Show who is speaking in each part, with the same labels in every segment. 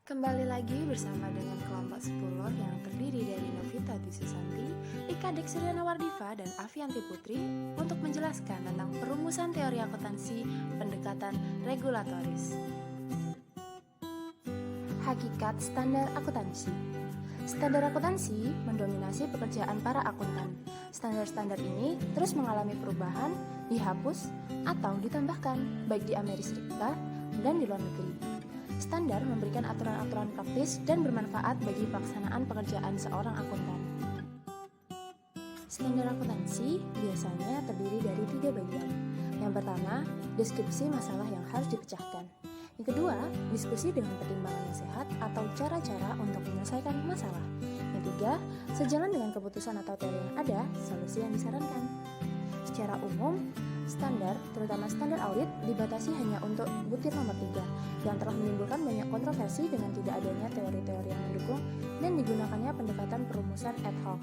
Speaker 1: Kembali lagi bersama dengan kelompok 10 yang terdiri dari Novita Susanti, Ika Deksiriana Wardiva, dan Avianti Putri untuk menjelaskan tentang perumusan teori akuntansi pendekatan regulatoris. Hakikat standar akuntansi. Standar akuntansi mendominasi pekerjaan para akuntan. Standar-standar ini terus mengalami perubahan, dihapus, atau ditambahkan baik di Amerika Serikat dan di luar negeri. Standar memberikan aturan-aturan praktis dan bermanfaat bagi pelaksanaan pekerjaan seorang akuntan. Standar akuntansi biasanya terdiri dari 3 bagian. Yang pertama, deskripsi masalah yang harus dipecahkan. Yang kedua, diskusi dengan pertimbangan yang sehat atau cara-cara untuk menyelesaikan masalah. Yang ketiga, sejalan dengan keputusan atau teori yang ada, solusi yang disarankan. Secara umum, standar, terutama standar audit, dibatasi hanya untuk butir nomor 3 yang telah menimbulkan banyak kontroversi dengan tidak adanya teori-teori yang mendukung dan digunakannya pendekatan perumusan ad hoc.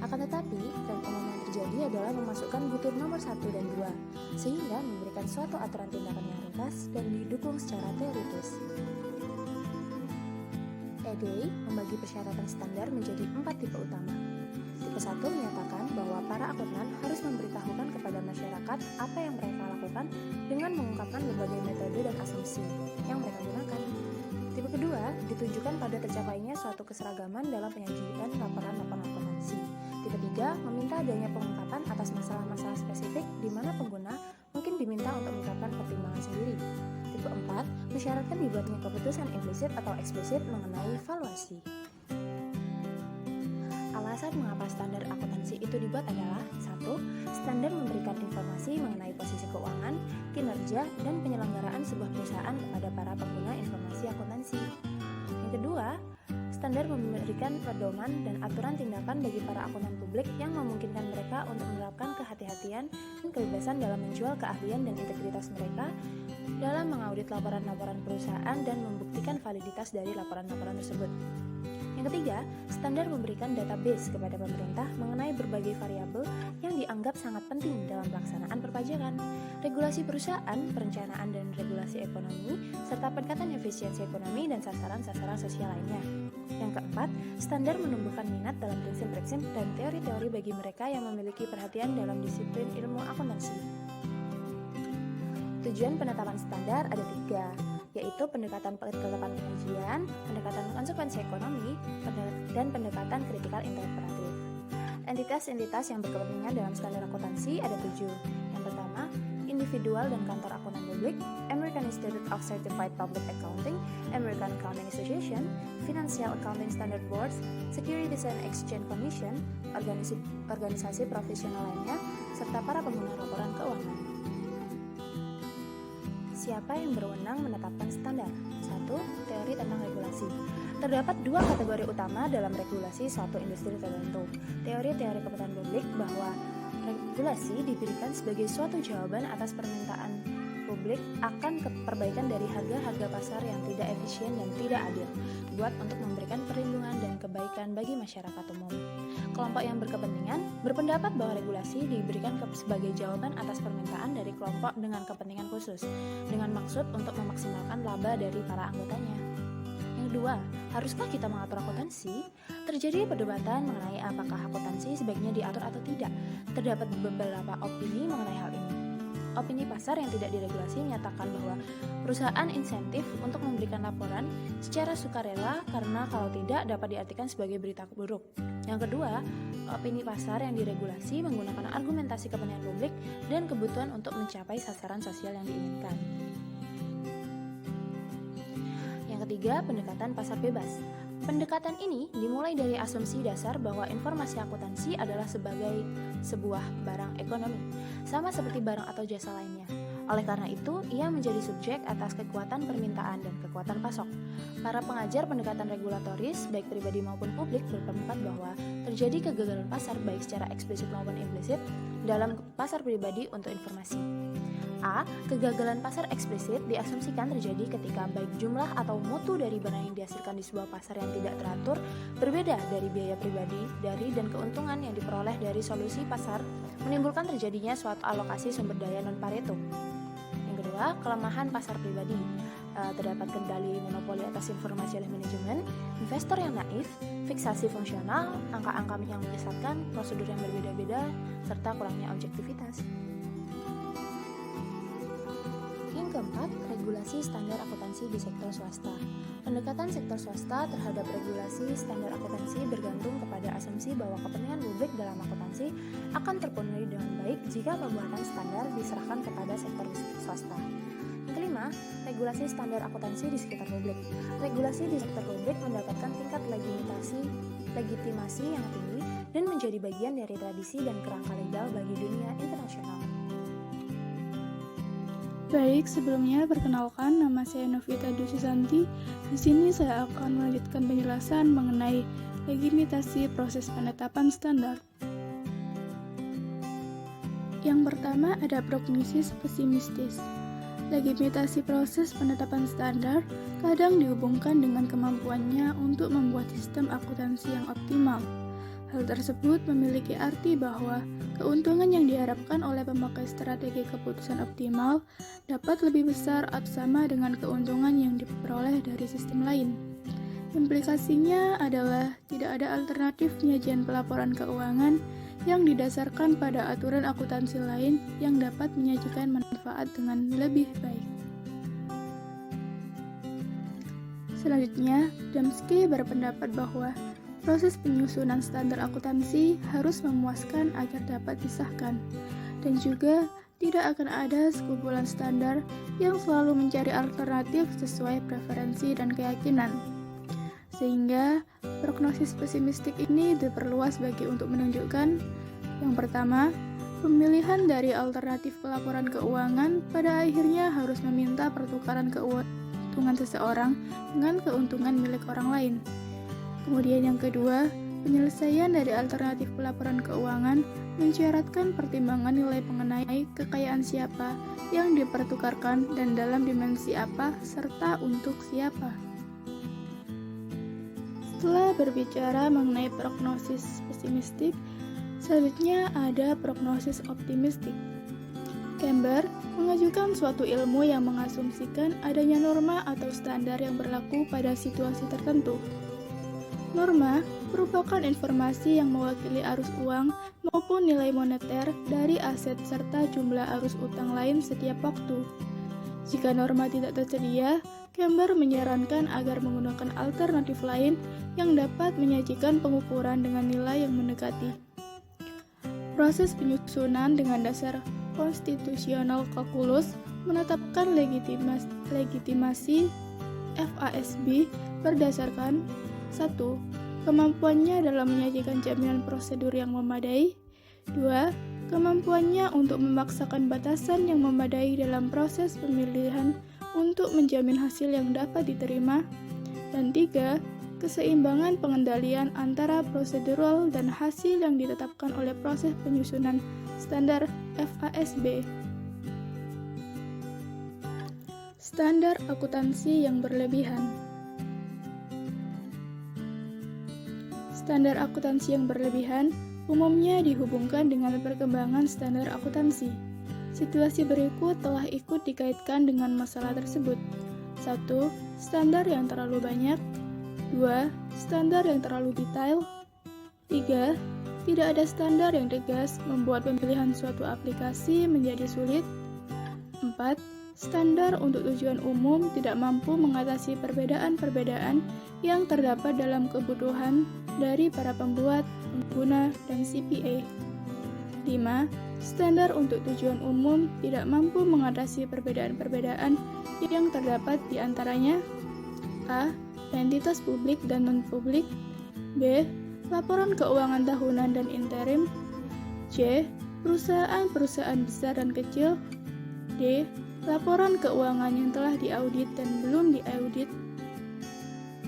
Speaker 1: Akan tetapi, tren umum yang terjadi adalah memasukkan butir nomor 1 dan 2, sehingga memberikan suatu aturan tindakan yang ringkas dan didukung secara teoritis. ED membagi persyaratan standar menjadi 4 tipe utama. Tipe 1 menyatakan bahwa para akuntan harus memberitahukan kepada masyarakat apa yang mereka lakukan dengan mengungkapkan berbagai metode dan asumsi yang mereka gunakan. Tipe kedua ditujukan pada tercapainya suatu keseragaman dalam penyajian laporan-laporan akuntansi. Tipe 3 meminta adanya pengungkapan atas masalah-masalah spesifik di mana pengguna mungkin diminta untuk mengungkapkan pertimbangan sendiri. Tipe 4 mensyaratkan dibuatnya keputusan implisit atau eksplisit mengenai valuasi. Alasan mengapa standar akuntansi itu dibuat adalah 1. Standar memberikan informasi mengenai posisi keuangan, kinerja, dan penyelenggaraan sebuah perusahaan kepada para pengguna informasi akuntansi. Yang kedua, standar memberikan pedoman dan aturan tindakan bagi para akuntan publik yang memungkinkan mereka untuk menerapkan kehati-hatian dan kebebasan dalam menjual keahlian dan integritas mereka dalam mengaudit laporan-laporan perusahaan dan membuktikan validitas dari laporan-laporan tersebut. Yang ketiga, standar memberikan database kepada pemerintah mengenai berbagai variabel yang dianggap sangat penting dalam pelaksanaan perpajakan, regulasi perusahaan, perencanaan dan regulasi ekonomi, serta peningkatan efisiensi ekonomi dan sasaran-sasaran sosial lainnya. Yang keempat, standar menumbuhkan minat dalam prinsip-prinsip dan teori-teori bagi mereka yang memiliki perhatian dalam disiplin ilmu akuntansi. Tujuan penetapan standar ada 3, yaitu pendekatan ketetapan penyajian, pendekatan konsekuensi ekonomi, dan pendekatan kritikal interpretatif. Entitas-entitas yang berkepentingan dalam standar akuntansi ada 7. Yang pertama, individual dan kantor akuntan publik, American Institute of Certified Public Accounting, American Accounting Association, Financial Accounting Standard Boards, Securities and Exchange Commission, organisasi profesional lainnya, serta para pengguna laporan keuangan. Siapa yang berwenang menetapkan standar? 1. Teori tentang regulasi. Terdapat 2 kategori utama dalam regulasi suatu industri tertentu. Teori-teori kepentingan publik bahwa regulasi diberikan sebagai suatu jawaban atas permintaan publik akan perbaikan dari harga-harga pasar yang tidak efisien dan tidak adil, dibuat untuk memberikan perlindungan dan kebaikan bagi masyarakat umum. Kelompok yang berkepentingan berpendapat bahwa regulasi diberikan sebagai jawaban atas permintaan dari kelompok dengan kepentingan khusus, dengan maksud untuk memaksimalkan laba dari para anggotanya. Yang kedua, haruskah kita mengatur akuntansi? Terjadi perdebatan mengenai apakah akuntansi sebaiknya diatur atau tidak. Terdapat beberapa opini mengenai hal ini. Opini pasar yang tidak diregulasi menyatakan bahwa perusahaan insentif untuk memberikan laporan secara sukarela karena kalau tidak dapat diartikan sebagai berita buruk. Yang kedua, opini pasar yang diregulasi menggunakan argumentasi kepentingan publik dan kebutuhan untuk mencapai sasaran sosial yang diinginkan. Yang ketiga, pendekatan pasar bebas. Pendekatan ini dimulai dari asumsi dasar bahwa informasi akuntansi adalah sebagai sebuah barang ekonomi, sama seperti barang atau jasa lainnya. Oleh karena itu, ia menjadi subjek atas kekuatan permintaan dan kekuatan pasok. Para pengajar pendekatan regulatoris, baik pribadi maupun publik, berpendapat bahwa terjadi kegagalan pasar baik secara eksplisit maupun implisit dalam pasar pribadi untuk informasi. A. Kegagalan pasar eksplisit diasumsikan terjadi ketika baik jumlah atau mutu dari barang yang dihasilkan di sebuah pasar yang tidak teratur berbeda dari biaya pribadi dari dan keuntungan yang diperoleh dari solusi pasar menimbulkan terjadinya suatu alokasi sumber daya non-Pareto. Yang kedua, kelemahan pasar pribadi. terdapat kendali monopoli atas informasi oleh manajemen, investor yang naif, fiksasi fungsional, angka-angka yang menyesatkan, prosedur yang berbeda-beda, serta kurangnya objektivitas. Yang keempat, regulasi standar akuntansi di sektor swasta. Pendekatan sektor swasta terhadap regulasi standar akuntansi bergantung kepada asumsi bahwa kepentingan publik dalam akuntansi akan terpenuhi dengan baik jika pembuatan standar diserahkan kepada sektor swasta. Yang kelima, regulasi standar akuntansi di sekitar publik. Regulasi di sektor publik mendapatkan tingkat legitimasi yang tinggi dan menjadi bagian dari tradisi dan kerangka legal bagi dunia internasional.
Speaker 2: Baik, sebelumnya perkenalkan, nama saya Novita Dususanti. Di sini saya akan melanjutkan penjelasan mengenai legitimasi proses penetapan standar. Yang pertama ada prognosis pesimistis. Legitimasi proses penetapan standar kadang dihubungkan dengan kemampuannya untuk membuat sistem akuntansi yang optimal. Hal tersebut memiliki arti bahwa keuntungan yang diharapkan oleh pemakai strategi keputusan optimal dapat lebih besar atau sama dengan keuntungan yang diperoleh dari sistem lain. Implikasinya adalah tidak ada alternatif penyajian pelaporan keuangan yang didasarkan pada aturan akuntansi lain yang dapat menyajikan manfaat dengan lebih baik. Selanjutnya, Damski berpendapat bahwa proses penyusunan standar akuntansi harus memuaskan agar dapat disahkan, dan juga tidak akan ada sekumpulan standar yang selalu mencari alternatif sesuai preferensi dan keyakinan. Sehingga prognosis pesimistik ini diperluas bagi untuk menunjukkan yang pertama, pemilihan dari alternatif pelaporan keuangan pada akhirnya harus meminta pertukaran keuntungan seseorang dengan keuntungan milik orang lain. Kemudian yang kedua, penyelesaian dari alternatif pelaporan keuangan mensyaratkan pertimbangan nilai mengenai kekayaan siapa yang dipertukarkan dan dalam dimensi apa serta untuk siapa. Setelah berbicara mengenai prognosis pesimistik, selanjutnya ada prognosis optimistik. Kember mengajukan suatu ilmu yang mengasumsikan adanya norma atau standar yang berlaku pada situasi tertentu. Norma merupakan informasi yang mewakili arus uang maupun nilai moneter dari aset serta jumlah arus utang lain setiap waktu. Jika norma tidak tersedia, Kember menyarankan agar menggunakan alternatif lain yang dapat menyajikan pengukuran dengan nilai yang mendekati. Proses penyusunan dengan dasar konstitusional kalkulus menetapkan legitimasi FASB berdasarkan 1. Kemampuannya dalam menyajikan jaminan prosedur yang memadai. 2. Kemampuannya untuk memaksakan batasan yang memadai dalam proses pemilihan untuk menjamin hasil yang dapat diterima. Dan 3. Keseimbangan pengendalian antara prosedural dan hasil yang ditetapkan oleh proses penyusunan standar FASB. Standar akuntansi yang berlebihan. Standar akuntansi yang berlebihan umumnya dihubungkan dengan perkembangan standar akuntansi. Situasi berikut telah ikut dikaitkan dengan masalah tersebut. 1. Standar yang terlalu banyak. 2. Standar yang terlalu detail. 3. Tidak ada standar yang tegas membuat pemilihan suatu aplikasi menjadi sulit. 4. Standar untuk tujuan umum tidak mampu mengatasi perbedaan-perbedaan yang terdapat dalam kebutuhan dari para pembuat, pengguna, dan CPA. 5. Standar untuk tujuan umum tidak mampu mengatasi perbedaan-perbedaan yang terdapat di antaranya a. Entitas publik dan non-publik. B. Laporan keuangan tahunan dan interim. C. Perusahaan-perusahaan besar dan kecil. D. Laporan keuangan yang telah diaudit dan belum diaudit.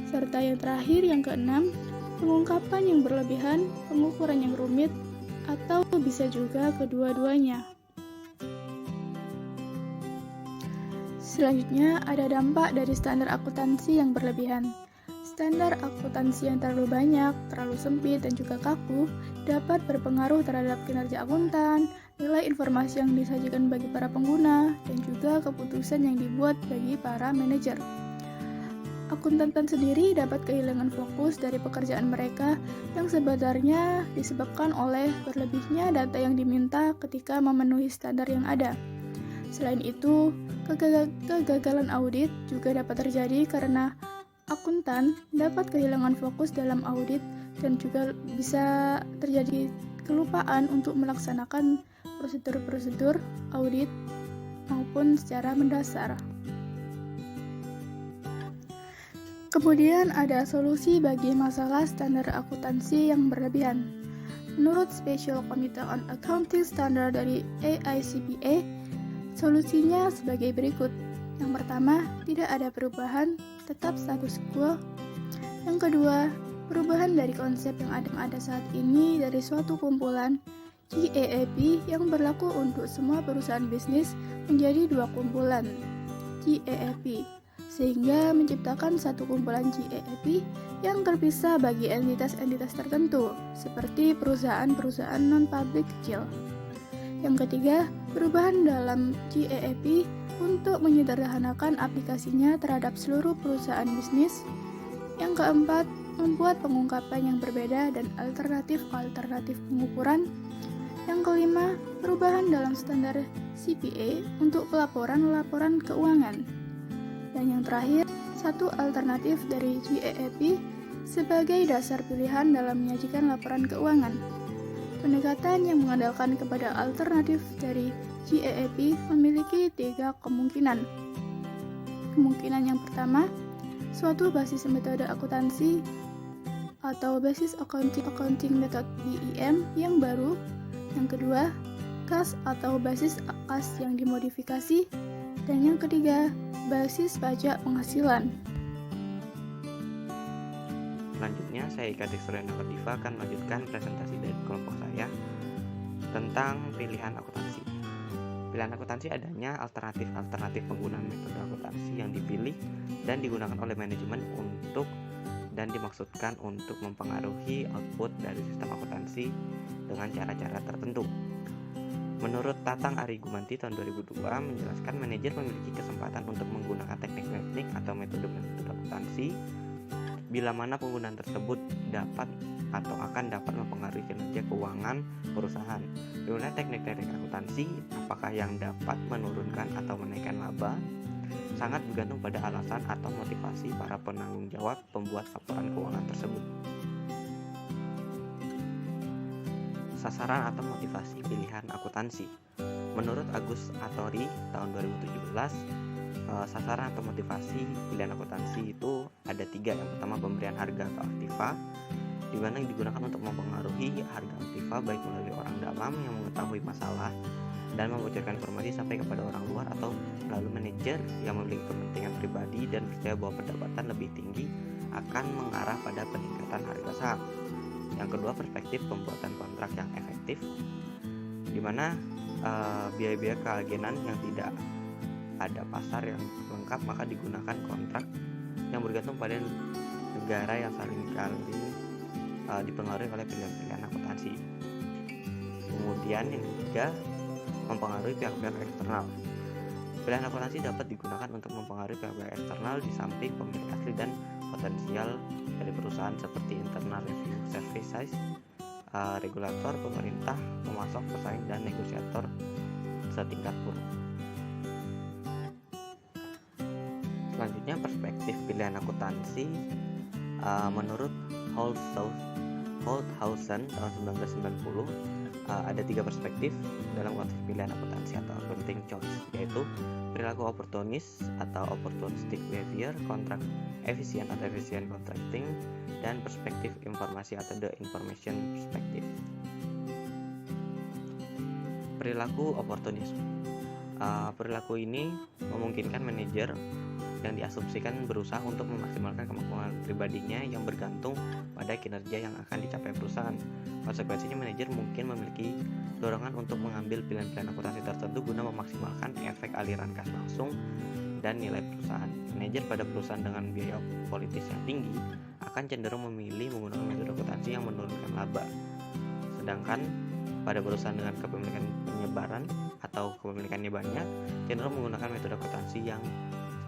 Speaker 2: Serta yang terakhir, yang keenam, pengungkapan yang berlebihan, pengukuran yang rumit, atau bisa juga kedua-duanya. Selanjutnya, ada dampak dari standar akuntansi yang berlebihan. Standar akuntansi yang terlalu banyak, terlalu sempit, dan juga kaku dapat berpengaruh terhadap kinerja akuntan, nilai informasi yang disajikan bagi para pengguna, dan juga keputusan yang dibuat bagi para manajer. Akuntan sendiri dapat kehilangan fokus dari pekerjaan mereka yang sebenarnya disebabkan oleh berlebihnya data yang diminta ketika memenuhi standar yang ada. Selain itu, kegagalan audit juga dapat terjadi karena akuntan dapat kehilangan fokus dalam audit dan juga bisa terjadi kelupaan untuk melaksanakan prosedur-prosedur audit maupun secara mendasar. Kemudian ada solusi bagi masalah standar akuntansi yang berlebihan. Menurut Special Committee on Accounting Standard dari AICPA, solusinya sebagai berikut. Yang pertama, tidak ada perubahan, tetap status quo. Yang kedua, perubahan dari konsep yang ada saat ini dari suatu kumpulan GAAP yang berlaku untuk semua perusahaan bisnis menjadi dua kumpulan GAAP, sehingga menciptakan satu kumpulan GAAP yang terpisah bagi entitas-entitas tertentu, seperti perusahaan-perusahaan non-publik kecil. Yang ketiga, perubahan dalam GAAP untuk menyederhanakan aplikasinya terhadap seluruh perusahaan bisnis. Yang keempat, membuat pengungkapan yang berbeda dan alternatif pengukuran. Yang kelima, perubahan dalam standar CPA untuk laporan keuangan. Dan yang terakhir, satu alternatif dari GAAP sebagai dasar pilihan dalam menyajikan laporan keuangan. Pendekatan yang mengandalkan kepada alternatif dari GAAP memiliki tiga kemungkinan. Kemungkinan yang pertama, suatu basis metode akuntansi atau basis accounting method BEM yang baru. Yang kedua, kas atau basis kas yang dimodifikasi. Dan yang ketiga, basis pajak penghasilan.
Speaker 3: Selanjutnya, saya Ika Dexterina Lativa akan melanjutkan presentasi dari kelompok saya tentang pilihan akuntansi. Pilihan akuntansi adanya alternatif penggunaan metode akuntansi yang dipilih dan digunakan oleh manajemen untuk dan dimaksudkan untuk mempengaruhi output dari sistem akuntansi dengan cara-cara tertentu. Menurut Tatang Ari Gumanti tahun 2002 menjelaskan manajer memiliki kesempatan untuk menggunakan teknik-teknik atau metode-metode akuntansi bila mana penggunaan tersebut dapat atau akan dapat mempengaruhi kinerja keuangan perusahaan. Dimana teknik-teknik akuntansi apakah yang dapat menurunkan atau menaikkan laba sangat bergantung pada alasan atau motivasi para penanggung jawab pembuat laporan keuangan tersebut. Sasaran atau motivasi pilihan akuntansi. Menurut Agus Atori tahun 2017, sasaran atau motivasi pilihan akuntansi itu ada tiga. Yang pertama, pemberian harga atau aktiva, di mana digunakan untuk mempengaruhi harga aktiva baik melalui orang dalam yang mengetahui masalah dan membocorkan informasi sampai kepada orang luar, atau melalui manajer yang memiliki kepentingan pribadi dan percaya bahwa pendapatan lebih tinggi akan mengarah pada peningkatan harga saham. Yang kedua, perspektif pembuatan kontrak yang efektif, di mana biaya-biaya keagenan yang tidak ada pasar yang lengkap, maka digunakan kontrak yang bergantung pada negara yang saling dipengaruhi oleh pilihan-pilihan akuntansi. Kemudian yang ketiga, mempengaruhi pihak-pihak eksternal. Pilihan akuntansi dapat digunakan untuk mempengaruhi pihak-pihak eksternal di samping pemilik asli dan potensial dari perusahaan seperti internal review services, regulator, pemerintah, pemasok, pesaing, dan negosiator setingkat buruh. Selanjutnya, perspektif pilihan akuntansi. Menurut Holthausen tahun 1990, ada tiga perspektif dalam konteks pilihan akuntansi atau accounting choice, yaitu perilaku oportunis atau opportunistic behavior, kontrak efisien atau efficient contracting, dan perspektif informasi atau the information perspective. Perilaku oportunisme. Perilaku ini memungkinkan manajer yang diasumsikan berusaha untuk memaksimalkan kemampuan pribadinya yang bergantung pada kinerja yang akan dicapai perusahaan. Konsekuensinya, manajer mungkin memiliki dorongan untuk mengambil pilihan-pilihan akuntansi tertentu guna memaksimalkan efek aliran kas langsung dan nilai perusahaan. Manajer pada perusahaan dengan biaya politis yang tinggi akan cenderung memilih menggunakan metode akuntansi yang menurunkan laba. Sedangkan Pada perusahaan dengan kepemilikan penyebaran atau kepemilikannya banyak, cenderung menggunakan metode akuntansi yang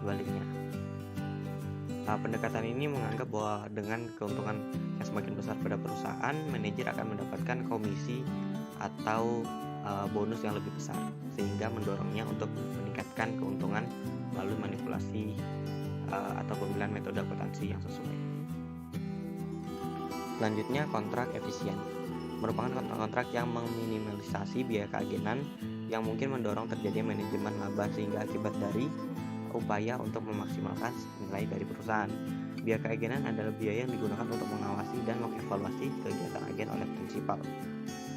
Speaker 3: sebaliknya. Pendekatan ini menganggap bahwa dengan keuntungan yang semakin besar pada perusahaan, manajer akan mendapatkan komisi atau bonus yang lebih besar, sehingga mendorongnya untuk meningkatkan keuntungan melalui manipulasi atau pemilihan metode akuntansi yang sesuai. Selanjutnya, kontrak efisien merupakan kontrak-kontrak yang meminimalisasi biaya keagenan yang mungkin mendorong terjadinya manajemen laba sehingga akibat dari upaya untuk memaksimalkan nilai dari perusahaan. Biaya keagenan adalah biaya yang digunakan untuk mengawasi dan mengevaluasi kegiatan agen oleh prinsipal.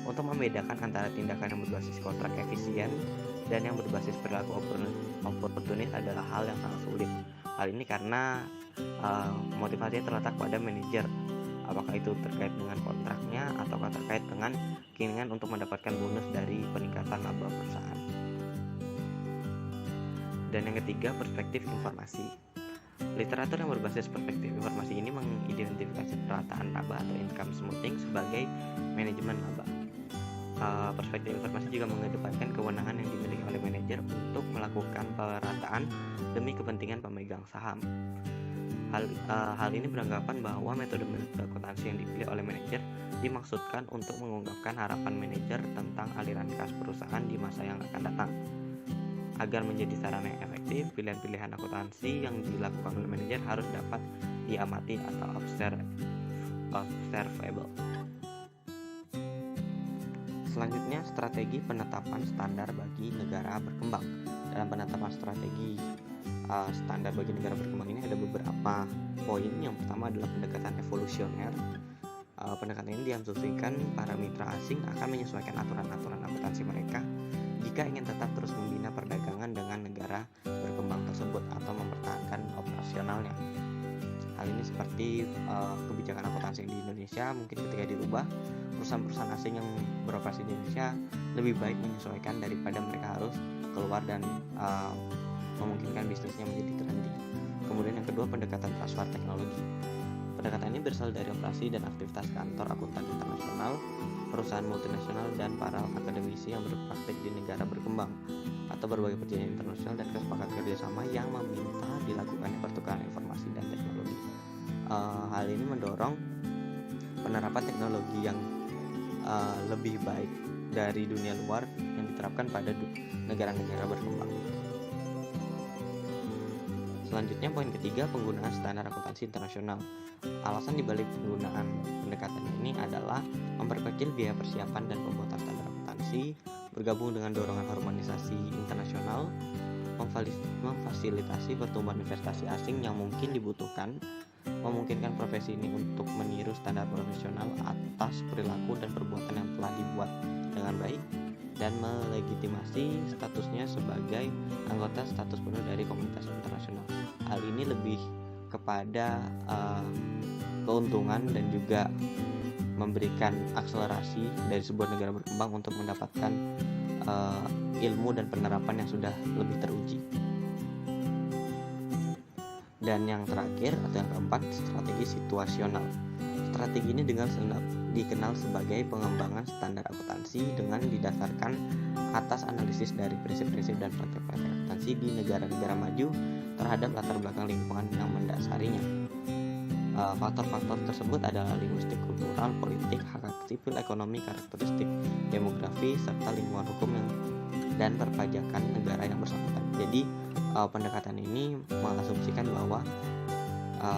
Speaker 3: Untuk membedakan antara tindakan yang berbasis kontrak efisien dan yang berbasis perilaku oportunis adalah hal yang sangat sulit. Hal ini karena motivasinya terletak pada manajer, apakah itu terkait dengan kontraknya ataukah terkait dengan keinginan untuk mendapatkan bonus dari peningkatan laba perusahaan. Dan yang ketiga, perspektif informasi. Literatur yang berbasis perspektif informasi ini mengidentifikasi perataan laba atau income smoothing sebagai manajemen laba. Perspektif informasi juga mengedepankan kewenangan yang dimiliki oleh manajer untuk melakukan perataan demi kepentingan pemegang saham. Hal ini beranggapan bahwa metode akuntansi yang dipilih oleh manajer dimaksudkan untuk mengungkapkan harapan manajer tentang aliran kas perusahaan di masa yang akan datang. Agar menjadi sarana yang efektif, pilihan-pilihan akuntansi yang dilakukan oleh manajer harus dapat diamati atau observable. Selanjutnya, strategi penetapan standar bagi negara berkembang. Dalam penetapan strategi standar bagi negara berkembang ini ada beberapa poin. Yang pertama adalah pendekatan evolusioner. Pendekatan ini diasumsikan para mitra asing akan menyesuaikan aturan-aturan akuntansi mereka jika ingin tetap terus membina perdagangan dengan negara berkembang tersebut atau mempertahankan operasionalnya. Hal ini seperti kebijakan akuntansi di Indonesia, mungkin ketika dirubah, perusahaan-perusahaan asing yang beroperasi di Indonesia lebih baik menyesuaikan daripada mereka harus keluar dan memungkinkan bisnisnya menjadi terhenti. Kemudian yang kedua, pendekatan transfer teknologi. Pendekatan ini berasal dari operasi dan aktivitas kantor akuntan internasional, perusahaan multinasional, dan para akademisi yang berpraktik di negara berkembang atau berbagai perjanjian internasional dan kesepakatan kerjasama yang meminta dilakukannya pertukaran informasi dan teknologi. Hal ini mendorong penerapan teknologi yang lebih baik dari dunia luar yang diterapkan pada negara-negara berkembang. Selanjutnya, poin ketiga, penggunaan standar akuntansi internasional. Alasan dibalik penggunaan pendekatan ini adalah memperkecil biaya persiapan dan pembuatan standar akuntansi, bergabung dengan dorongan harmonisasi internasional, memfasilitasi pertumbuhan investasi asing yang mungkin dibutuhkan, memungkinkan profesi ini untuk meniru standar profesional atas perilaku dan perbuatan yang telah dibuat dengan baik, dan melegitimasi statusnya sebagai anggota status penuh dari komunitas internasional. Hal ini lebih kepada keuntungan dan juga memberikan akselerasi dari sebuah negara berkembang untuk mendapatkan ilmu dan penerapan yang sudah lebih teruji. Dan yang terakhir atau yang keempat, strategi situasional. Strategi ini dikenal sebagai pengembangan standar akuntansi dengan didasarkan atas analisis dari prinsip-prinsip dan praktik-praktik akuntansi di negara-negara maju terhadap latar belakang lingkungan yang mendasarinya. Faktor-faktor tersebut adalah linguistik, kultural, politik, hak sipil, ekonomi, karakteristik demografi, serta lingkungan hukum dan perpajakan negara yang bersangkutan. Jadi pendekatan ini mengasumsikan bahwa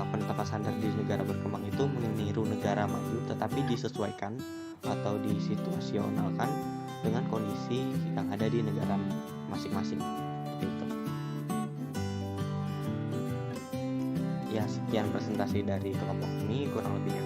Speaker 3: penetapan standar di negara berkembang itu meniru negara maju, tetapi disesuaikan atau disituasionalkan dengan kondisi yang ada di negara masing-masing. Seperti itu. Ya, sekian presentasi dari kelompok ini, kurang lebihnya